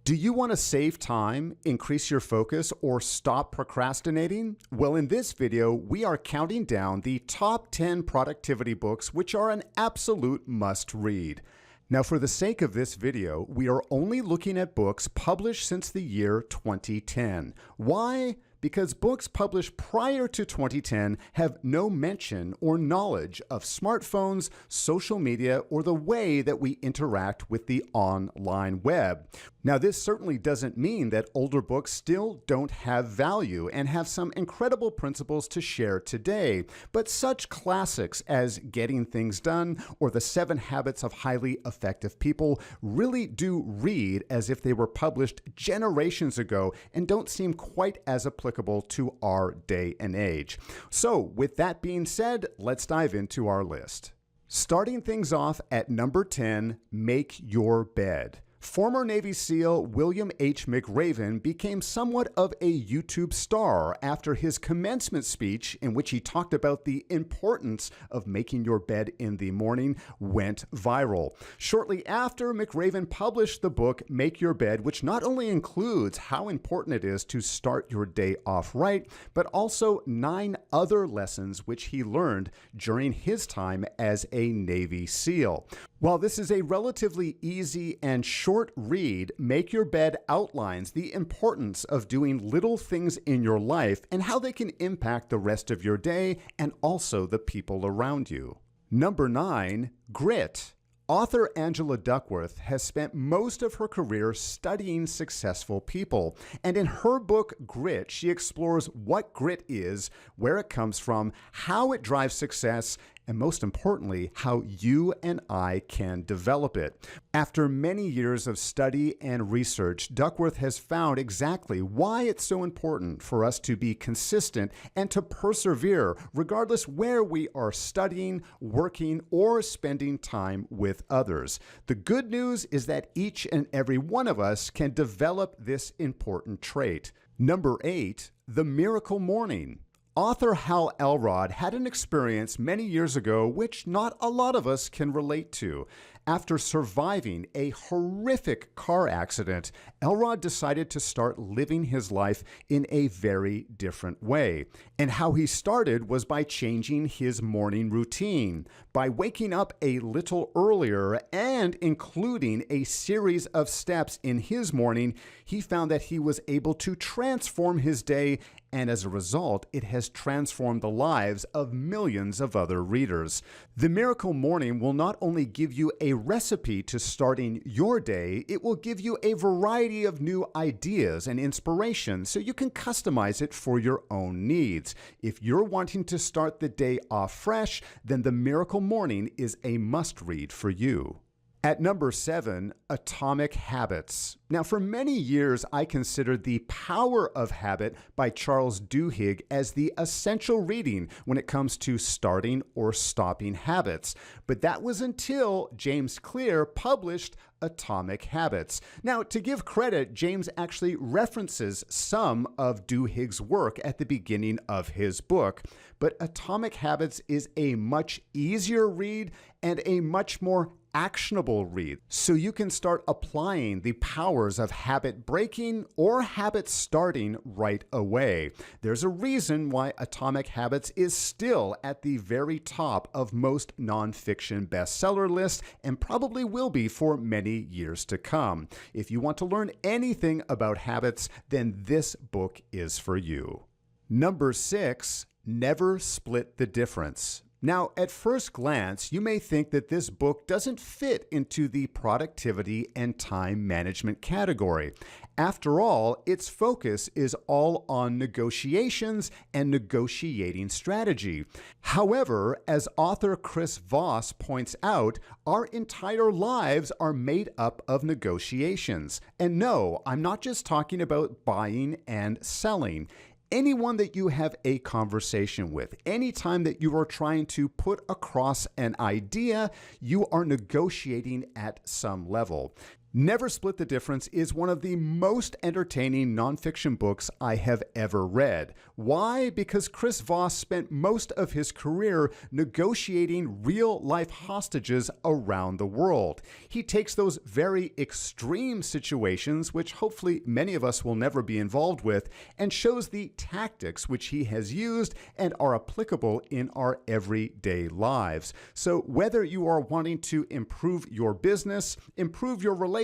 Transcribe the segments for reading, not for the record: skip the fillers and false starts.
Do you want to save time, increase your focus, or stop procrastinating? Well, in this video, we are counting down the top 10 productivity books which are an absolute must-read. Now, for the sake of this video, we are only looking at books published since the year 2010. Why? Because books published prior to 2010 have no mention or knowledge of smartphones, social media, or the way that we interact with the online web. Now, this certainly doesn't mean that older books still don't have value and have some incredible principles to share today, but such classics as Getting Things Done or The 7 Habits of Highly Effective People really do read as if they were published generations ago and don't seem quite as applicable to our day and age. So, with that being said, let's dive into our list. Starting things off at number 10, Make Your Bed. Former Navy SEAL William H. McRaven became somewhat of a YouTube star after his commencement speech, in which he talked about the importance of making your bed in the morning, went viral. Shortly after, McRaven published the book Make Your Bed, which not only includes how important it is to start your day off right, but also 9 other lessons which he learned during his time as a Navy SEAL. While this is a relatively easy and short read, Make Your Bed outlines the importance of doing little things in your life and how they can impact the rest of your day and also the people around you. Number 9, Grit. Author Angela Duckworth has spent most of her career studying successful people, and in her book Grit, she explores what grit is, where it comes from, how it drives success, and most importantly, how you and I can develop it. After many years of study and research, Duckworth has found exactly why it's so important for us to be consistent and to persevere, regardless where we are studying, working, or spending time with others. The good news is that each and every one of us can develop this important trait. Number 8, The Miracle Morning. Author Hal Elrod had an experience many years ago which not a lot of us can relate to. After surviving a horrific car accident, Elrod decided to start living his life in a very different way. And how he started was by changing his morning routine, by waking up a little earlier and including a series of steps in his morning. He found that he was able to transform his day, and as a result, it has transformed the lives of millions of other readers. The Miracle Morning will not only give you a recipe to starting your day, it will give you a variety of new ideas and inspiration so you can customize it for your own needs. If you're wanting to start the day off fresh, then The Miracle Morning is a must-read for you. At number 7, Atomic Habits. Now, for many years, I considered The Power of Habit by Charles Duhigg as the essential reading when it comes to starting or stopping habits. But that was until James Clear published Atomic Habits. Now, to give credit, James actually references some of Duhigg's work at the beginning of his book. But Atomic Habits is a much easier read and a much more actionable read, so you can start applying the powers of habit breaking or habit starting right away. There's a reason why Atomic Habits is still at the very top of most nonfiction bestseller lists and probably will be for many years to come. If you want to learn anything about habits, then this book is for you. Number 6, Never Split the Difference. Now, at first glance, you may think that this book doesn't fit into the productivity and time management category. After all, its focus is all on negotiations and negotiating strategy. However, as author Chris Voss points out, our entire lives are made up of negotiations. And no, I'm not just talking about buying and selling. Anyone that you have a conversation with, anytime that you are trying to put across an idea, you are negotiating at some level. Never Split the Difference is one of the most entertaining nonfiction books I have ever read. Why? Because Chris Voss spent most of his career negotiating real-life hostages around the world. He takes those very extreme situations, which hopefully many of us will never be involved with, and shows the tactics which he has used and are applicable in our everyday lives. So whether you are wanting to improve your business, improve your relationships,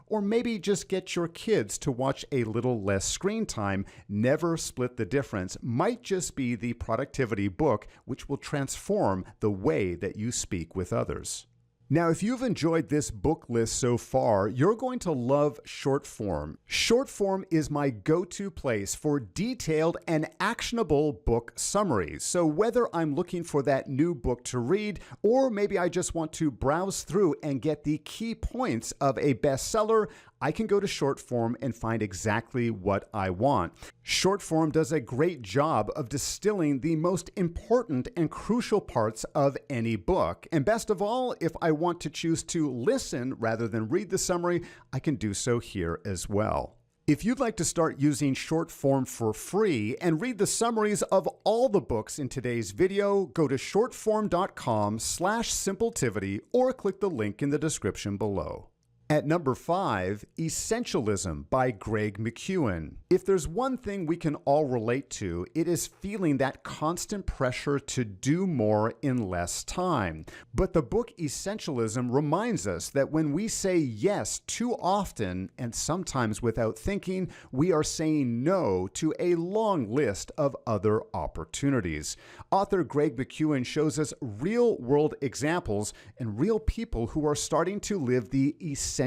or maybe just get your kids to watch a little less screen time, Never Split the Difference might just be the productivity book which will transform the way that you speak with others. Now, if you've enjoyed this book list so far, you're going to love short form. Short form is my go-to place for detailed and actionable book summaries. So whether I'm looking for that new book to read, or maybe I just want to browse through and get the key points of a bestseller, I can go to short form and find exactly what I want. Short form does a great job of distilling the most important and crucial parts of any book. And best of all, if I want to choose to listen rather than read the summary, I can do so here as well. If you'd like to start using short form for free and read the summaries of all the books in today's video, go to shortform.com/simpletivity or click the link in the description below. At number 5, Essentialism by Greg McKeown. If there's one thing we can all relate to, it is feeling that constant pressure to do more in less time. But the book Essentialism reminds us that when we say yes too often, and sometimes without thinking, we are saying no to a long list of other opportunities. Author Greg McKeown shows us real-world examples and real people who are starting to live the essentialist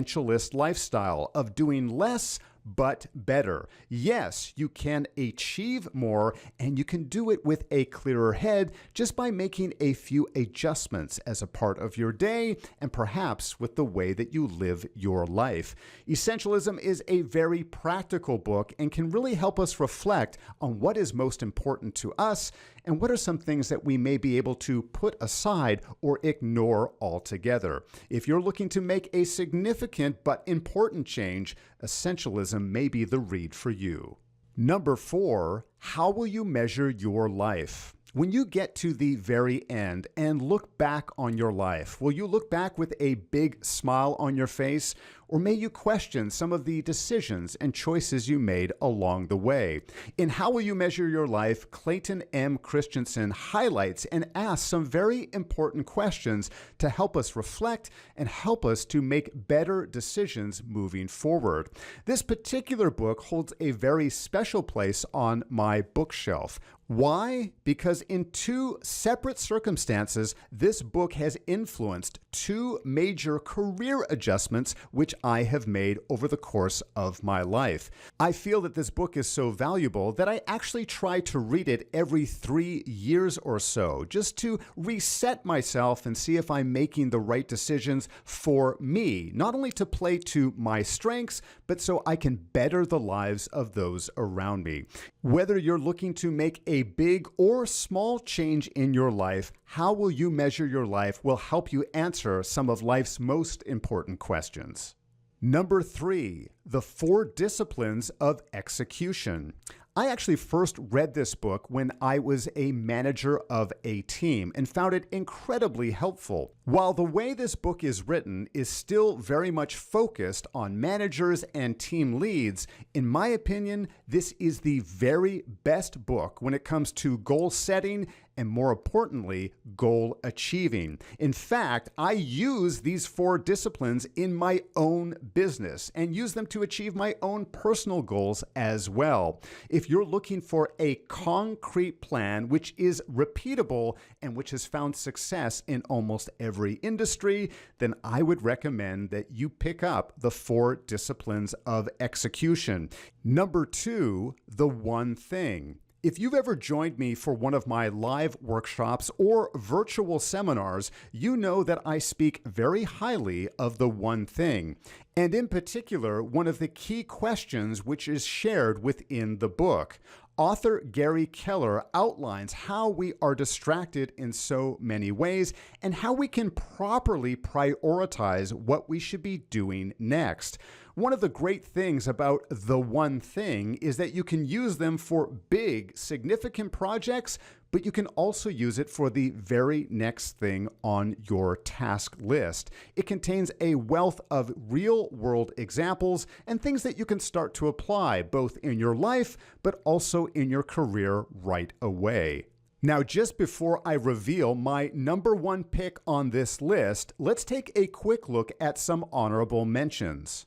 lifestyle of doing less but better. Yes, you can achieve more, and you can do it with a clearer head just by making a few adjustments as a part of your day and perhaps with the way that you live your life. Essentialism is a very practical book and can really help us reflect on what is most important to us and what are some things that we may be able to put aside or ignore altogether. If you're looking to make a significant but important change, Essentialism may be the read for you. Number 4, how will you measure your life? When you get to the very end and look back on your life, will you look back with a big smile on your face, or may you question some of the decisions and choices you made along the way? In How Will You Measure Your Life, Clayton M. Christensen highlights and asks some very important questions to help us reflect and help us to make better decisions moving forward. This particular book holds a very special place on my bookshelf. Why? Because in 2 separate circumstances, this book has influenced 2 major career adjustments which I have made over the course of my life. I feel that this book is so valuable that I actually try to read it every 3 years or so, just to reset myself and see if I'm making the right decisions for me, not only to play to my strengths, but so I can better the lives of those around me. Whether you're looking to make a big or small change in your life, How Will You Measure Your Life will help you answer some of life's most important questions. Number 3, The 4 Disciplines of Execution. I actually first read this book when I was a manager of a team and found it incredibly helpful. While the way this book is written is still very much focused on managers and team leads, in my opinion, this is the very best book when it comes to goal setting and, more importantly, goal achieving. In fact, I use these 4 disciplines in my own business and use them to achieve my own personal goals as well. If you're looking for a concrete plan which is repeatable and which has found success in almost every industry, then I would recommend that you pick up the 4 Disciplines of Execution. Number 2, The One Thing. If you've ever joined me for one of my live workshops or virtual seminars, you know that I speak very highly of the one thing, and in particular, one of the key questions which is shared within the book. Author Gary Keller outlines how we are distracted in so many ways and how we can properly prioritize what we should be doing next. One of the great things about The One Thing is that you can use them for big, significant projects, but you can also use it for the very next thing on your task list. It contains a wealth of real-world examples and things that you can start to apply both in your life, but also in your career right away. Now, just before I reveal my number one pick on this list, let's take a quick look at some honorable mentions.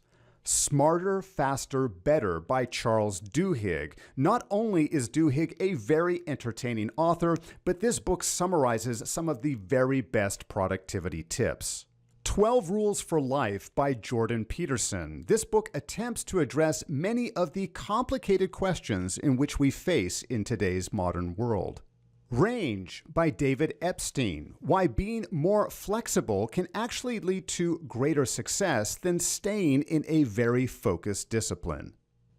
Smarter, Faster, Better by Charles Duhigg. Not only is Duhigg a very entertaining author, but this book summarizes some of the very best productivity tips. 12 Rules for Life by Jordan Peterson. This book attempts to address many of the complicated questions in which we face in today's modern world. Range by David Epstein. Why being more flexible can actually lead to greater success than staying in a very focused discipline.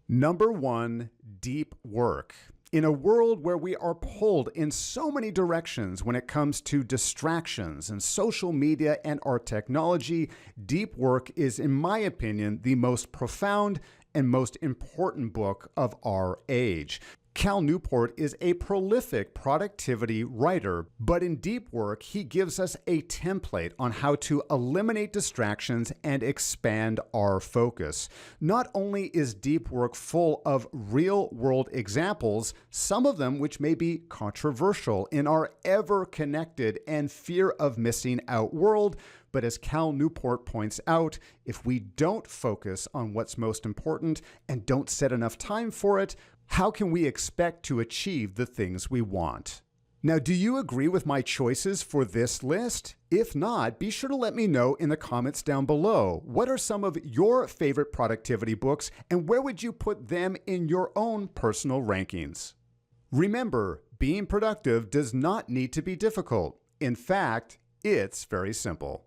Number 1, deep work. In a world where we are pulled in so many directions when it comes to distractions and social media and our technology, deep work is, in my opinion, the most profound and most important book of our age. Cal Newport is a prolific productivity writer, but in Deep Work, he gives us a template on how to eliminate distractions and expand our focus. Not only is Deep Work full of real-world examples, some of them which may be controversial in our ever-connected and fear of missing out world, but as Cal Newport points out, if we don't focus on what's most important and don't set enough time for it, how can we expect to achieve the things we want? Now, do you agree with my choices for this list? If not, be sure to let me know in the comments down below. What are some of your favorite productivity books, and where would you put them in your own personal rankings? Remember, being productive does not need to be difficult. In fact, it's very simple.